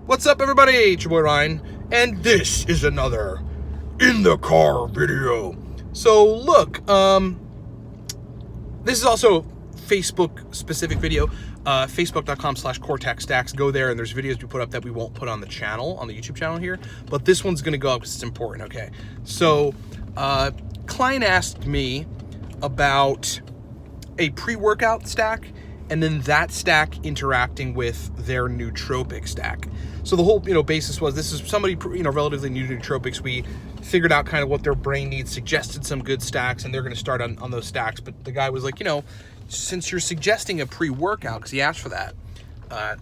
What's up, everybody? It's your boy Ryan, and this is another In the Car video. So, look, this is also a Facebook-specific video, facebook.com/Nootropic Stacks. Go there, and there's videos we put up that we won't put on the channel, on the YouTube channel here, but this one's going to go up because it's important, okay? So, client asked me about a pre-workout stack, and then that stack interacting with their nootropic stack. So the whole, basis was this is somebody, relatively new to nootropics. We figured out kind of what their brain needs, suggested some good stacks, and they're going to start on those stacks. But the guy was like, since you're suggesting a pre-workout, because he asked for that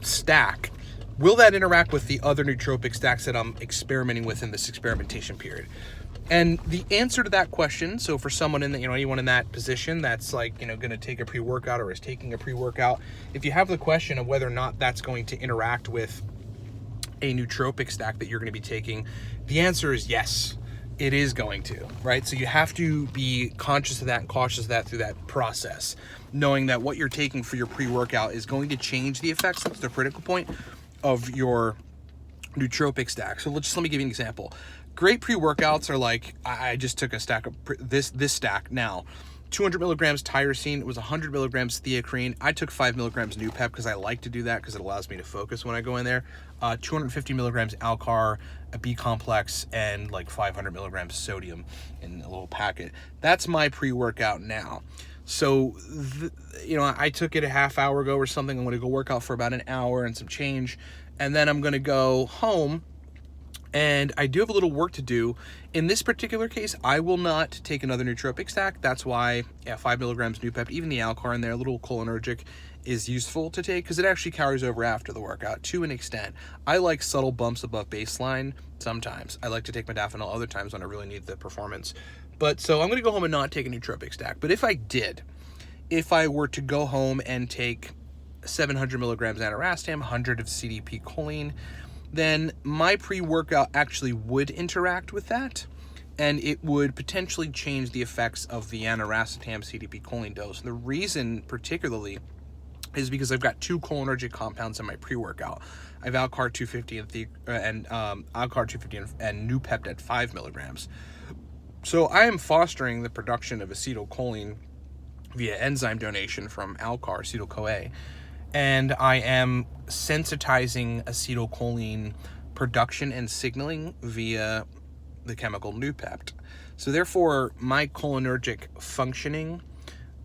stack, will that interact with the other nootropic stacks that I'm experimenting with in this experimentation period? And the answer to that question, so for someone in the, anyone in that position that's like, going to take a pre-workout or is taking a pre-workout, if you have the question of whether or not that's going to interact with a nootropic stack that you're going to be taking, the answer is yes, it is going to, right? So you have to be conscious of that and cautious of that through that process, knowing that what you're taking for your pre-workout is going to change the effects. That's the critical point of your nootropic stack. So let me give you an example. Great pre-workouts are like, I just took a stack of this stack now. 200 milligrams tyrosine, it was 100 milligrams theacrine. I took 5 milligrams Noopep because I like to do that because it allows me to focus when I go in there. 250 milligrams Alcar, a B complex, and like 500 milligrams sodium in a little packet. That's my pre-workout now. So, I took it a half hour ago or something. I'm going to go work out for about an hour and some change. And then I'm going to go home. And I do have a little work to do. In this particular case, I will not take another nootropic stack. That's why 5 milligrams Noopep, even the Alcar in there, a little cholinergic, is useful to take because it actually carries over after the workout to an extent. I like subtle bumps above baseline sometimes. I like to take modafinil other times when I really need the performance. But so I'm going to go home and not take a nootropic stack. But if I were to go home and take 700 milligrams aniracetam, 100 of CDP choline, then my pre-workout actually would interact with that, and it would potentially change the effects of the aniracetam CDP choline dose. And the reason particularly is because I've got two cholinergic compounds in my pre-workout. I have Alcar 250 and Alcar 250 and Noopept at 5 milligrams. So I am fostering the production of acetylcholine via enzyme donation from Alcar, acetyl-CoA. And I am sensitizing acetylcholine production and signaling via the chemical Noopept. So therefore, my cholinergic functioning,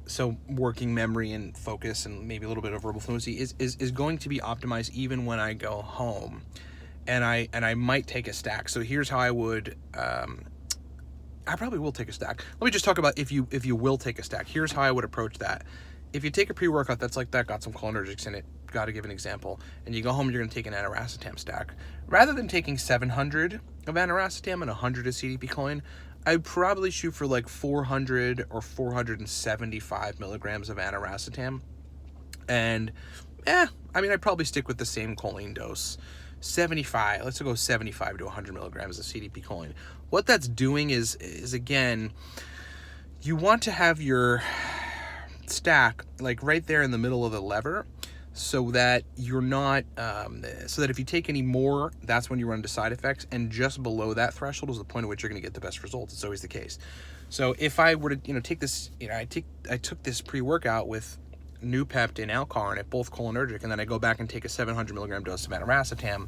so working memory and focus and maybe a little bit of verbal fluency, is going to be optimized even when I go home. And I might take a stack. So here's how I would... I probably will take a stack. Let me just talk about if you will take a stack. Here's how I would approach that. If you take a pre-workout that's like that, got some cholinergics in it, got to give an example, and you go home, you're going to take an aniracetam stack. Rather than taking 700 of aniracetam and 100 of CDP choline, I'd probably shoot for like 400 or 475 milligrams of aniracetam. And, I'd probably stick with the same choline dose. 75, let's go 75 to 100 milligrams of CDP choline. What that's doing is again, you want to have your stack like right there in the middle of the lever so that you're not so that if you take any more, that's when you run into side effects, and just below that threshold is the point at which you're going to get the best results. It's always the case. So if I were to take this, I took this pre-workout with Noopept and Alcar and it both cholinergic, and then I go back and take a 700 milligram dose of aniracetam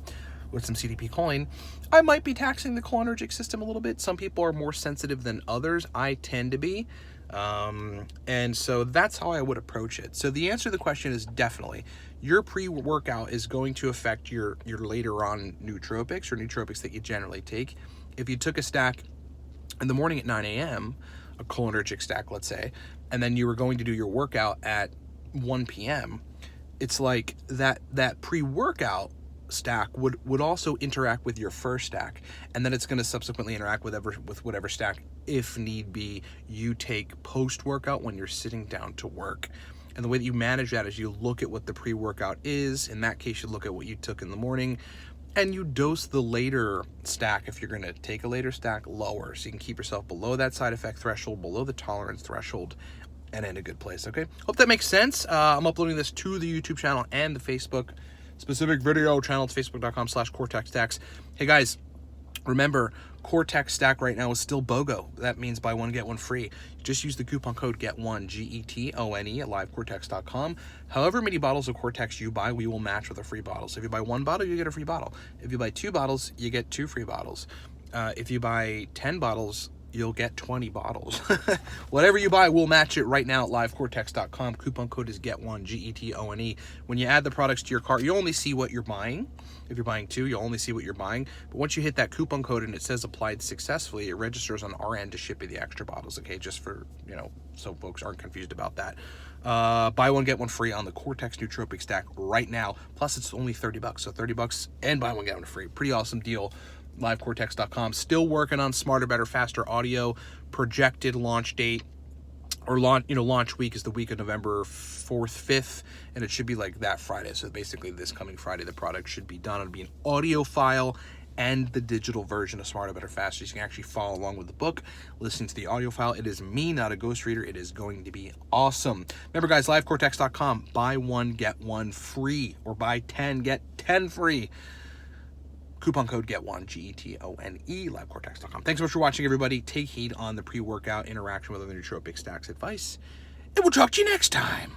with some CDP choline, I might be taxing the cholinergic system a little bit. Some people are more sensitive than others. I tend to be. And so that's how I would approach it. So the answer to the question is definitely your pre-workout is going to affect your later on nootropics or nootropics that you generally take. If you took a stack in the morning at 9 a.m., a cholinergic stack, let's say, and then you were going to do your workout at 1 p.m., it's like that pre-workout stack would also interact with your first stack, and then it's going to subsequently interact with whatever stack, if need be, you take post-workout when you're sitting down to work. And the way that you manage that is you look at what the pre-workout is. In that case, you look at what you took in the morning, and you dose the later stack, if you're going to take a later stack, lower, so you can keep yourself below that side effect threshold, below the tolerance threshold, and in a good place. Okay, hope that makes sense. I'm uploading this to the YouTube channel and the Facebook specific video channel. It's facebook.com/Cortex Stacks. Hey guys, remember, Cortex Stack right now is still BOGO. That means buy one, get one free. Just use the coupon code GET1, GETONE, at livecortex.com. However many bottles of Cortex you buy, we will match with a free bottle. So if you buy one bottle, you get a free bottle. If you buy 2 bottles, you get 2 free bottles. If you buy 10 bottles, you'll get 20 bottles. Whatever you buy, we'll match it right now at livecortex.com. Coupon code is GET1, GETONE. When you add the products to your cart, you only see what you're buying. If you're buying 2, you'll only see what you're buying. But once you hit that coupon code and it says applied successfully, it registers on our end to ship you the extra bottles, okay? Just for, you know, so folks aren't confused about that. Buy one, get one free on the Cortex Nootropic Stack right now. Plus, it's only $30. So $30 and buy one, get one free. Pretty awesome deal. livecortex.com. Still working on smarter, better, faster audio. Projected launch date, or launch week is the week of November 4th, 5th, and it should be like that Friday. So basically this coming Friday, the product should be done. It'll be an audio file and the digital version of Smarter, Better, Faster. So you can actually follow along with the book, listen to the audio file. It is me, not a ghost reader. It is going to be awesome. Remember, guys, livecortex.com. Buy one, get one free, or buy 10, get 10 free. Coupon code GET1, GETONE, livecortex.com. Thanks so much for watching, everybody. Take heed on the pre-workout interaction with other Nootropic Stacks advice, and we'll talk to you next time.